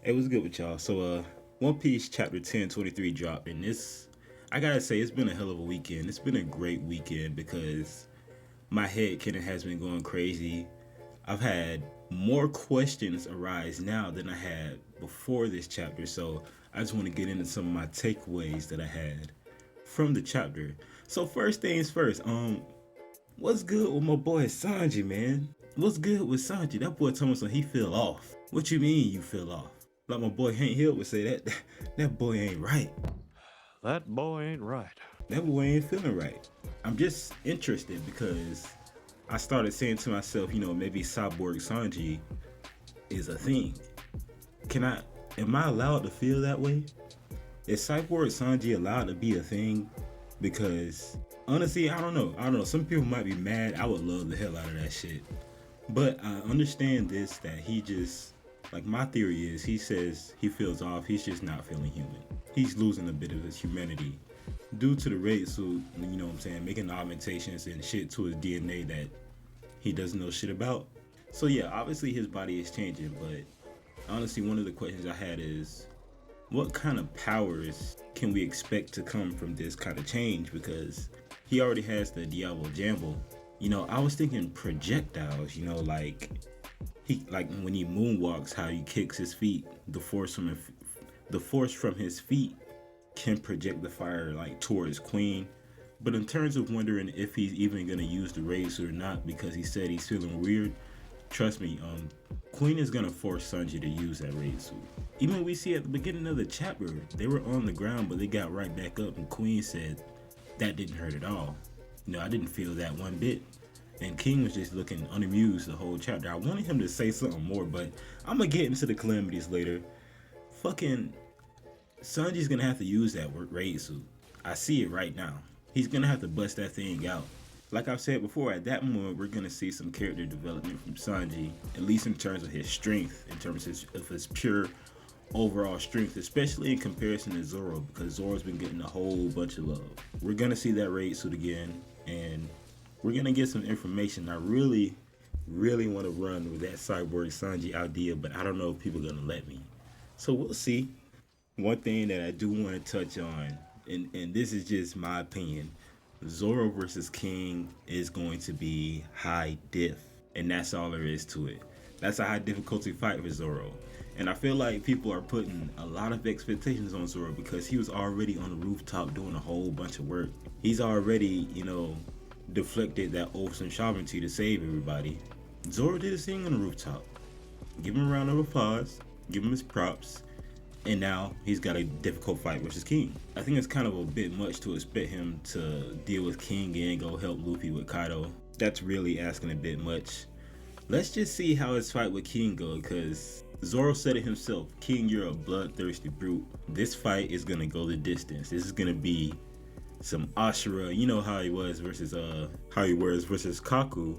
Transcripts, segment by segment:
Hey, what's good with y'all? One Piece chapter 1023 dropped, and I gotta say, it's been a hell of a weekend. It's been a great weekend because my head canon has been going crazy. I've had more questions arise now than I had before this chapter, so I just want to get into some of my takeaways that I had from the chapter. So first things first, what's good with my boy Sanji, man? What's good with Sanji? That boy told me so he feel off. What you mean you feel off? Like my boy Hank Hill would say, that boy ain't right. That boy ain't right. That boy ain't feeling right. I'm just interested because I started saying to myself, maybe Cyborg Sanji is a thing. Am I allowed to feel that way? Is Cyborg Sanji allowed to be a thing? Because honestly, I don't know. Some people might be mad. I would love the hell out of that shit. But I understand this, that he just, like, my theory is he says he feels off. He's just not feeling human. He's losing a bit of his humanity due to the raid suit, you know what I'm saying, making augmentations and shit to his DNA that he doesn't know shit about. So yeah, obviously his body is changing, but honestly, one of the questions I had is, what kind of powers can we expect to come from this kind of change? Because he already has the Diablo Jamble. I was thinking projectiles, like when he moonwalks, how he kicks his feet, the force from his feet can project the fire like towards Queen. But in terms of wondering if he's even gonna use the raid suit or not, because he said he's feeling weird, trust me, Queen is gonna force Sanji to use that raid suit. Even we see at the beginning of the chapter, they were on the ground, but they got right back up, and Queen said that didn't hurt at all. I didn't feel that one bit. And King was just looking unamused the whole chapter. I wanted him to say something more, but I'm gonna get into the calamities later. Fucking Sanji's gonna have to use that raid suit. I see it right now. He's gonna have to bust that thing out. Like I've said before, at that moment, we're gonna see some character development from Sanji, at least in terms of his strength, in terms of his pure overall strength, especially in comparison to Zoro, because Zoro's been getting a whole bunch of love. We're gonna see that raid suit again, and we're gonna get some information. I really want to run with that Cyborg Sanji idea, but I don't know if people are gonna let me. So we'll see. One thing that I do want to touch on, and this is just my opinion, Zoro versus King is going to be high diff, and that's all there is to it. That's a high difficulty fight for Zoro. And I feel like people are putting a lot of expectations on Zoro because he was already on the rooftop doing a whole bunch of work. He's already, deflected that awesome sovereignty to save everybody. Zoro did his thing on the rooftop. Give him a round of applause, give him his props, and now he's got a difficult fight versus King. I think it's kind of a bit much to expect him to deal with King and go help Luffy with Kaido. That's really asking a bit much. Let's just see how his fight with King goes, because Zoro said it himself, King, you're a bloodthirsty brute. This fight is gonna go the distance. This is gonna be some Ashura, how he was versus Kaku.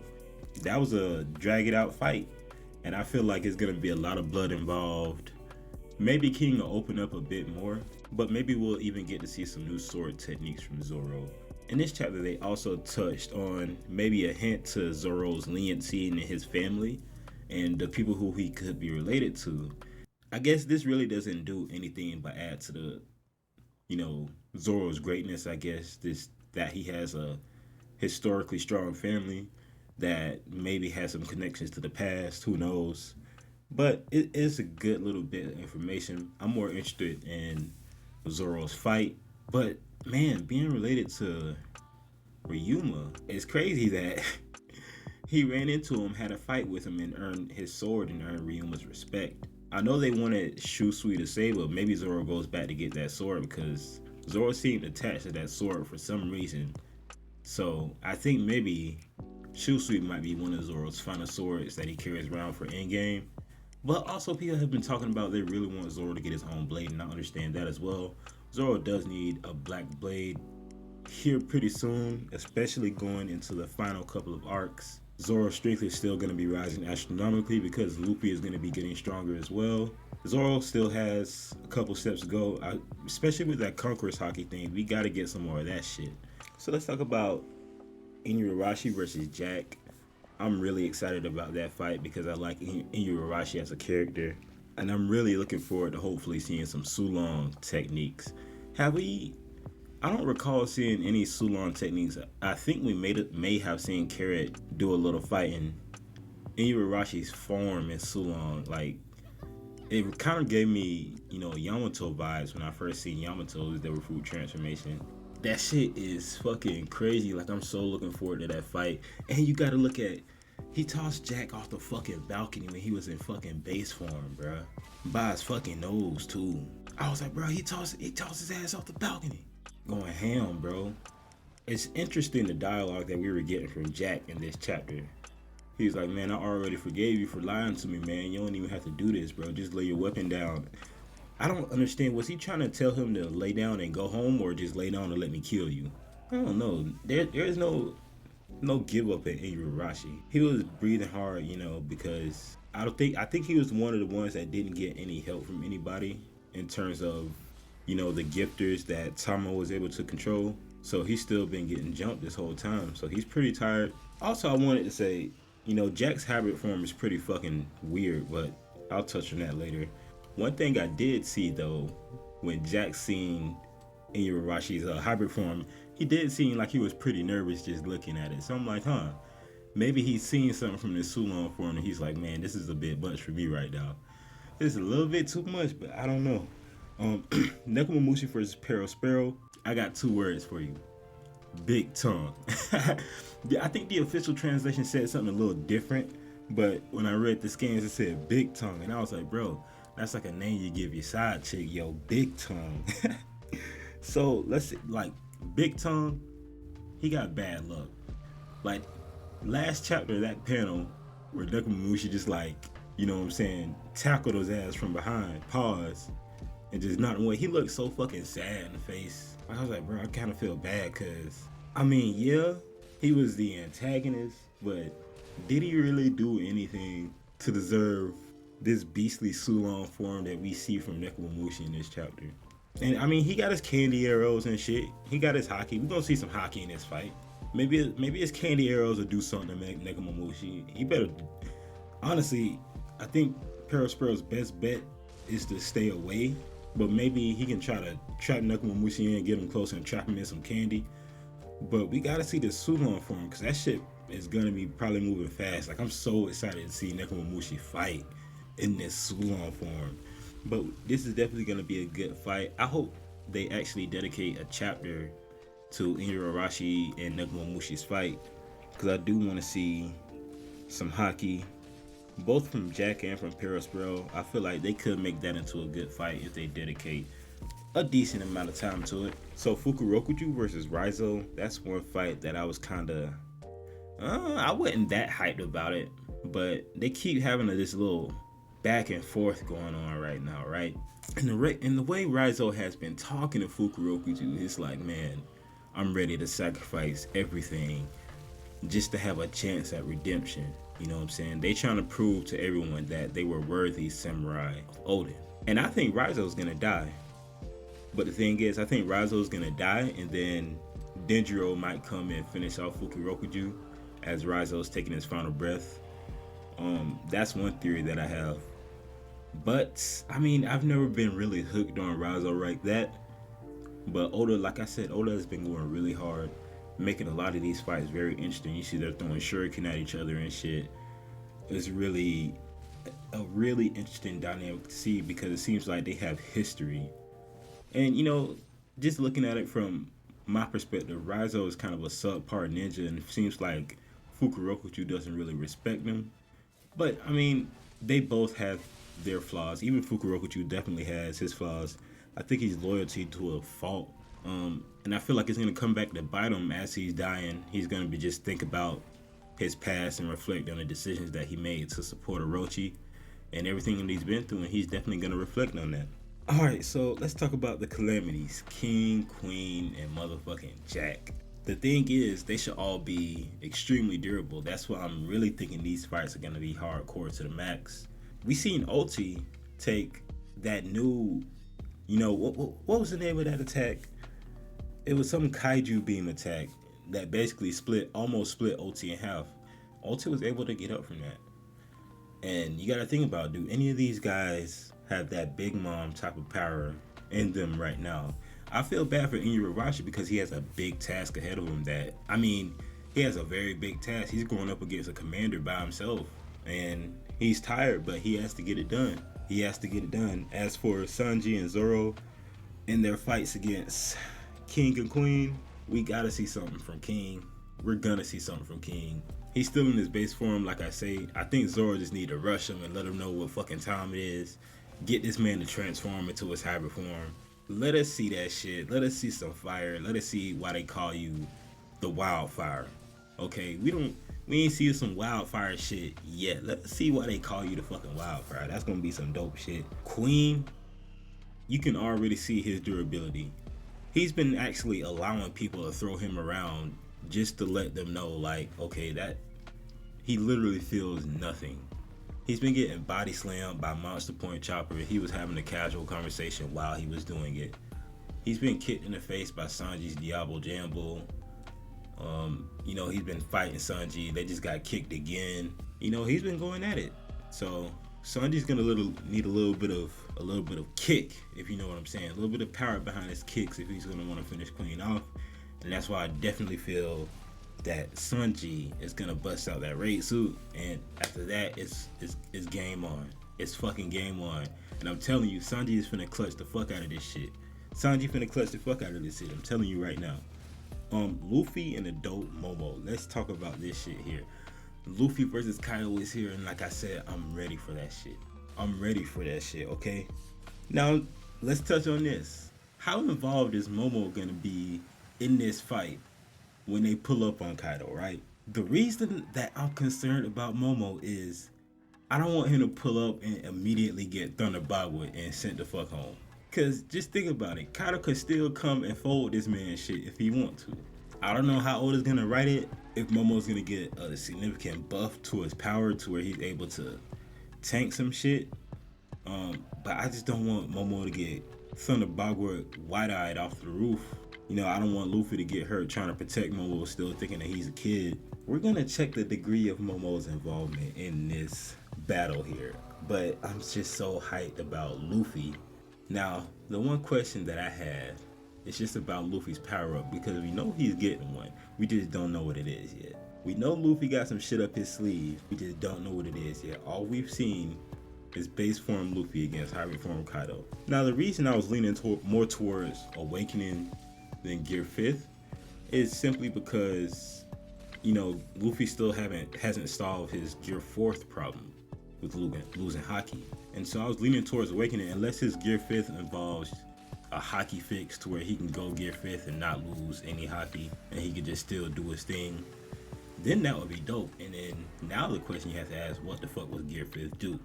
That was a drag it out fight, and I feel like it's gonna be a lot of blood involved. Maybe King will open up a bit more, but maybe we'll even get to see some new sword techniques from Zoro. In this chapter, they also touched on maybe a hint to Zoro's leniency in his family and the people who he could be related to. I guess this really doesn't do anything but add to the Zoro's greatness. I guess that he has a historically strong family that maybe has some connections to the past, who knows. But it is a good little bit of information. I'm more interested in Zoro's fight. But man, being related to Ryuma, it's crazy that he ran into him, had a fight with him, and earned his sword and earned Ryuma's respect. I know they wanted Shusui to save, but maybe Zoro goes back to get that sword because Zoro seemed attached to that sword for some reason. So I think maybe Shusui might be one of Zoro's final swords that he carries around for endgame. But also people have been talking about they really want Zoro to get his own blade, and I understand that as well. Zoro does need a black blade here pretty soon, especially going into the final couple of arcs. Zoro's strength is still going to be rising astronomically because Luffy is going to be getting stronger as well. Zoro still has a couple steps to go, especially with that Conqueror's Hockey thing. We got to get some more of that shit. So let's talk about Arashi versus Jack. I'm really excited about that fight because I like Arashi as a character. And I'm really looking forward to hopefully seeing some Sulong techniques. I don't recall seeing any Sulong techniques. I think we may have seen Carrot do a little fighting. Arashi's form in Sulong, like, it kind of gave me, Yamato vibes when I first seen Yamato's Devil Fruit transformation. That shit is fucking crazy. Like, I'm so looking forward to that fight. And you gotta look at, he tossed Jack off the fucking balcony when he was in fucking base form, bruh. By his fucking nose, too. I was like, bro, he tossed his ass off the balcony. Going ham, bro. It's interesting the dialogue that we were getting from Jack in this chapter. He's like, man, I already forgave you for lying to me, man. You don't even have to do this, bro. Just lay your weapon down. I don't understand. Was he trying to tell him to lay down and go home, or just lay down and let me kill you? I don't know. There is no give up in Arashi. He was breathing hard, because I think he was one of the ones that didn't get any help from anybody in terms of, the gifters that Tama was able to control. So he's still been getting jumped this whole time. So he's pretty tired. Also, I wanted to say, Jack's hybrid form is pretty fucking weird, but I'll touch on that later. One thing I did see though, when Jack seen Arashi's hybrid form, he did seem like he was pretty nervous just looking at it. So I'm like, maybe he's seen something from this Sulong form and he's like, man, this is a bit much for me right now. It's a little bit too much, but I don't know. Nekomamushi versus Sparrow. I got 2 words for you. Big tongue. I think the official translation said something a little different, but when I read the scans, it said big tongue, and I was like, bro, that's like a name you give your side chick, yo, big tongue. So let's see, like, big tongue, he got bad luck. Like, last chapter of that panel where Nekomamushi just like, tackled his ass from behind, pause, and just knocked him away. He looked so fucking sad in the face. I was like, bro, I kind of feel bad because, yeah, he was the antagonist, but did he really do anything to deserve this beastly Sulong form that we see from Nekomamushi in this chapter? And he got his candy arrows and shit. He got his hockey. We're gonna see some hockey in this fight. Maybe his candy arrows will do something to make Nekomamushi. He better. Honestly, I think Sparrow's best bet is to stay away. But maybe he can try to trap Nekomamushi in, get him close, and trap him in some candy. But we gotta see the Sulong form, because that shit is gonna be probably moving fast. Like, I'm so excited to see Nekomamushi fight in this Sulong form. But this is definitely gonna be a good fight. I hope they actually dedicate a chapter to Arashi and Nekomamushi's fight, because I do want to see some hockey, both from Jack and from Sparrow. I feel like they could make that into a good fight if they dedicate a decent amount of time to it. So Fukurokuju versus Raizo, that's one fight that I was kinda, I wasn't that hyped about it, but they keep having this little back and forth going on right now, right? And the way Raizo has been talking to Fukurokuju, it's like, man, I'm ready to sacrifice everything just to have a chance at redemption. You know what I'm saying? They trying to prove to everyone that they were worthy samurai of Oden. And I think Raizo's gonna die. But the thing is, I think Raizo's gonna die, and then Denjiro might come and finish off Fukurokuju as Raizo's taking his final breath. That's one theory that I have. But I've never been really hooked on Raizo like that. But Oda, like I said, Oda has been going really hard, making a lot of these fights very interesting. You see they're throwing shuriken at each other and shit. It's really a really interesting dynamic to see, because it seems like they have history. And just looking at it from my perspective, Raizo is kind of a subpar ninja, and it seems like Fukurokuju doesn't really respect him. But they both have their flaws. Even Fukurokuju definitely has his flaws. I think he's loyalty to a fault. And I feel like it's gonna come back to bite him as he's dying. He's gonna be just think about his past and reflect on the decisions that he made to support Orochi and everything that he's been through, and he's definitely gonna reflect on that. Alright, so let's talk about the calamities. King, Queen, and motherfucking Jack. The thing is, they should all be extremely durable. That's why I'm really thinking these fights are gonna be hardcore to the max. We seen Ulti take that new, what was the name of that attack? It was some kaiju beam attack that basically almost split Ulti in half. Ulti was able to get up from that. And you gotta think about, do any of these guys have that big mom type of power in them right now? I feel bad for Arashi because he has a big task ahead of him he has a very big task. He's going up against a commander by himself. And he's tired, but he has to get it done. As for Sanji and Zoro in their fights against King and Queen, we gotta see something from King. We're gonna see something from King. He's still in his base form, like I say. I think Zoro just need to rush him and let him know what fucking time it is. Get this man to transform into his hybrid form. Let us see that shit. Let us see some fire. Let us see why they call you the Wildfire. Okay, we ain't see some wildfire shit yet. Let's see why they call you the fucking Wildfire. That's gonna be some dope shit. Queen, you can already see his durability. He's been actually allowing people to throw him around just to let them know, like, okay, that he literally feels nothing. He's been getting body slammed by Monster Point Chopper. He was having a casual conversation while he was doing it. He's been kicked in the face by Sanji's Diablo Jambo. He's been fighting Sanji. They just got kicked again. He's been going at it. So Sanji's gonna need a little bit of kick, if you know what I'm saying. A little bit of power behind his kicks if he's gonna want to finish Queen off. And that's why I definitely feel that Sanji is gonna bust out that raid suit, and after that, it's game on. It's fucking game on. And I'm telling you, Sanji is finna clutch the fuck out of this shit. I'm telling you right now. Luffy and adult Momo. Let's talk about this shit here. Luffy versus Kaido is here, and like I said, I'm ready for that shit. Okay. Now let's touch on this. How involved is Momo gonna be in this fight when they pull up on Kaido, right? The reason that I'm concerned about Momo is I don't want him to pull up and immediately get thunderbogged and sent the fuck home. Cause just think about it, Kaido could still come and fold this man's shit if he want to. I don't know how Oda's gonna write it, if Momo's gonna get a significant buff to his power to where he's able to tank some shit. But I just don't want Momo to get thunderbogged wide-eyed off the roof. I don't want Luffy to get hurt trying to protect Momo, still thinking that he's a kid. We're gonna check the degree of Momo's involvement in this battle here. But I'm just so hyped about Luffy. Now, the one question that I had is just about Luffy's power up, because we know he's getting one. We just don't know what it is yet. We know Luffy got some shit up his sleeve. We just don't know what it is yet. All we've seen is base form Luffy against hybrid form Kaido. Now, the reason I was leaning more towards Awakening than Gear 5th is simply because, Luffy still hasn't solved his Gear 4th problem with losing Haki. And so I was leaning towards Awakening, unless his Gear 5th involves a Haki fix to where he can go Gear 5th and not lose any Haki, and he can just still do his thing. Then that would be dope. And then now the question you have to ask, what the fuck was Gear 5th do?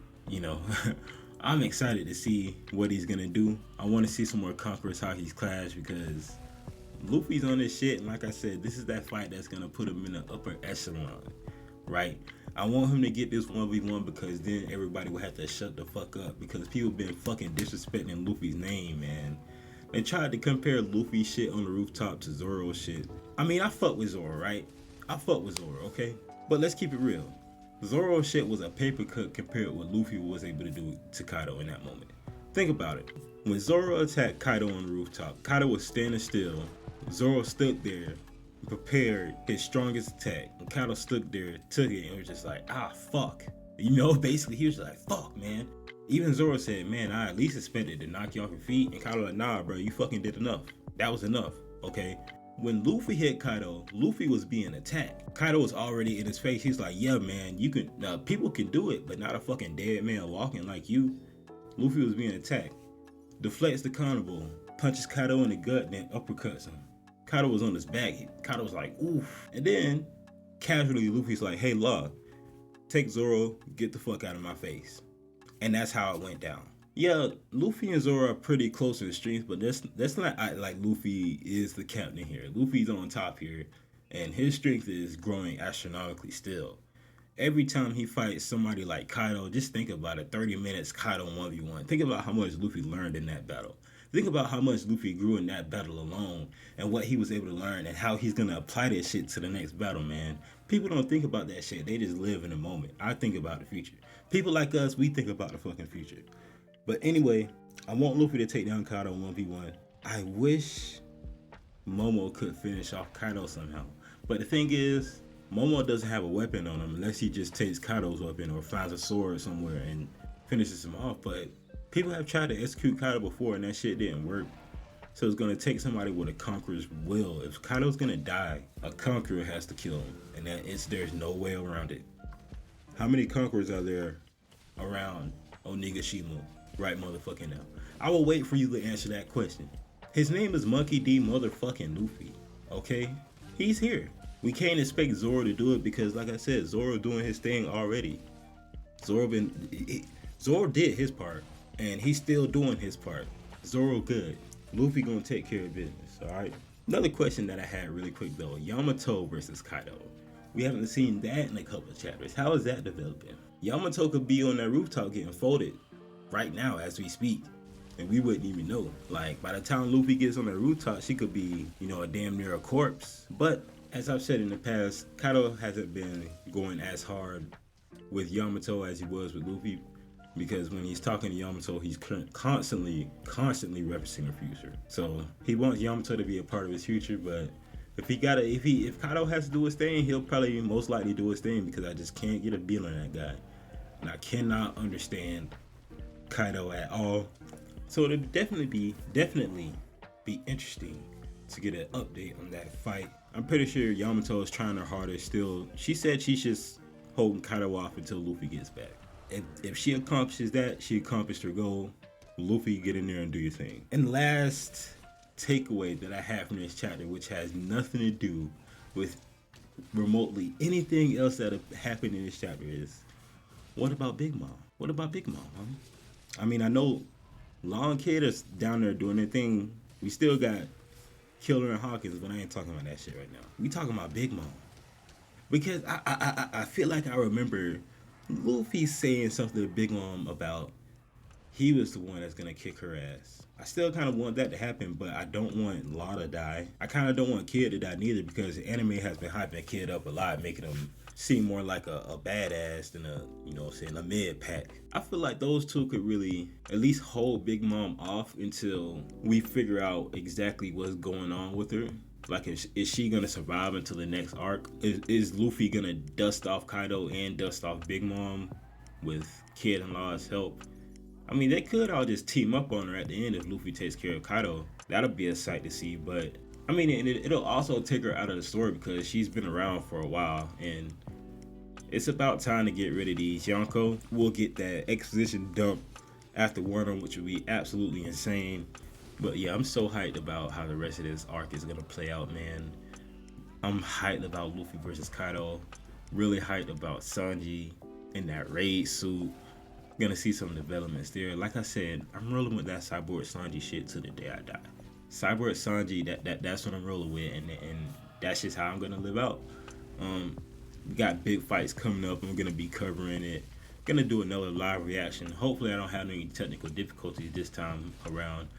I'm excited to see what he's gonna do. I want to see some more Conquerors Haki's clash, because Luffy's on this shit, and like I said, this is that fight that's gonna put him in the upper echelon, right? I want him to get this 1v1, because then everybody will have to shut the fuck up, because people been fucking disrespecting Luffy's name, man. They tried to compare Luffy shit on the rooftop to Zoro shit. I mean, I fuck with Zoro, right? Okay? But let's keep it real. Zoro shit was a paper cut compared to what Luffy was able to do to Kaido in that moment. Think about it. When Zoro attacked Kaido on the rooftop, Kaido was standing still. Zoro stood there, prepared his strongest attack. And Kaido stood there, took it, and was just like, fuck. Basically, he was like, fuck, man. Even Zoro said, man, I at least expected to knock you off your feet. And Kaido like, nah, bro, you fucking did enough. That was enough, okay? When Luffy hit Kaido, Luffy was being attacked. Kaido was already in his face. He's like, yeah, man, people can do it, but not a fucking dead man walking like you. Luffy was being attacked. Deflects the carnival, punches Kaido in the gut, then uppercuts him. Kaido was on his back. Kaido was like, oof. And then, casually, Luffy's like, hey, Law, take Zoro, get the fuck out of my face. And that's how it went down. Yeah, Luffy and Zoro are pretty close in strength, but that's not like Luffy is the captain here. Luffy's on top here, and his strength is growing astronomically still. Every time he fights somebody like Kaido, just think about it. 30 minutes, Kaido 1v1. Think about how much Luffy learned in that battle. Think about how much Luffy grew in that battle alone and what he was able to learn and how he's going to apply that shit to the next battle, man. People don't think about that shit. They just live in the moment. I think about the future. People like us, we think about the fucking future. But anyway, I want Luffy to take down Kaido 1v1. I wish Momo could finish off Kaido somehow. But the thing is, Momo doesn't have a weapon on him unless he just takes Kaido's weapon or finds a sword somewhere and finishes him off. But people have tried to execute Kaido before and that shit didn't work. So it's gonna take somebody with a conqueror's will. If Kaido's gonna die, a conqueror has to kill him, and there's no way around it. How many conquerors are there around Onigashima right motherfucking now? I will wait for you to answer that question. His name is Monkey D motherfucking Luffy. Okay, he's here. We can't expect Zoro to do it because, like I said, Zoro doing his thing already. Zoro did his part, and he's still doing his part. Zoro good. Luffy gonna take care of business. All right. Another question that I had really quick though: Yamato versus Kaido. We haven't seen that in a couple of chapters. How is that developing? Yamato could be on that rooftop getting folded right now as we speak, and we wouldn't even know. Like by the time Luffy gets on the rooftop, she could be, a damn near a corpse. But as I've said in the past, Kaido hasn't been going as hard with Yamato as he was with Luffy, because when he's talking to Yamato, he's constantly referencing her future. So he wants Yamato to be a part of his future, but if Kaido has to do his thing, he'll probably most likely do his thing, because I just can't get a beat on that guy, and I cannot understand Kaido at all. So it'll definitely be interesting to get an update on that fight. I'm pretty sure Yamato is trying her hardest still. She said she's just holding Kaido off until Luffy gets back. If she accomplishes that, she accomplished her goal. Luffy, get in there and do your thing. And last takeaway that I have from this chapter, which has nothing to do with remotely anything else that happened in this chapter, is what about Big Mom? What about Big Mom, huh? I mean, I know Long Kid is down there doing their thing. We still got Killer and Hawkins, but I ain't talking about that shit right now. We talking about Big Mom. Because I feel like I remember Luffy saying something to Big Mom about he was the one that's gonna kick her ass. I still kind of want that to happen, but I don't want Law to die. I kind of don't want Kid to die neither, because the anime has been hyping Kid up a lot, making him seem more like a badass than a mid pack. I feel like those two could really at least hold Big Mom off until we figure out exactly what's going on with her. Like, is she gonna survive until the next arc? Is Luffy gonna dust off Kaido and dust off Big Mom with Kid and Law's help? I mean, they could all just team up on her at the end if Luffy takes care of Kaido. That'll be a sight to see, but I mean, it'll also take her out of the story because she's been around for a while, and it's about time to get rid of these Yonko. We'll get that exposition dump after Wano, which would be absolutely insane. But yeah, I'm so hyped about how the rest of this arc is gonna play out, man. I'm hyped about Luffy versus Kaido. Really hyped about Sanji in that raid suit. Gonna see some developments there. Like I said, I'm rolling with that Cyborg Sanji shit to the day I die. Cyborg Sanji, that's what I'm rolling with, and that's just how I'm gonna live out. We got big fights coming up. I'm gonna be covering it. Gonna do another live reaction. Hopefully, I don't have any technical difficulties this time around.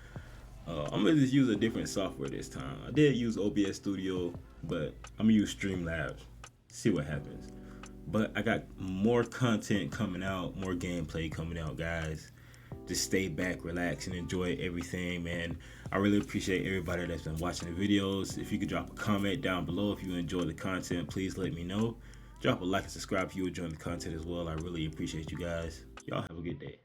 I'm gonna just use a different software this time. I did use OBS Studio, but I'm gonna use Streamlabs. See what happens. But I got more content coming out, more gameplay coming out, guys. Just stay back, relax, and enjoy everything, man. I really appreciate everybody that's been watching the videos. If you could drop a comment down below if you enjoy the content, please let me know. Drop a like and subscribe if you enjoy the content as well. I really appreciate you guys. Y'all have a good day.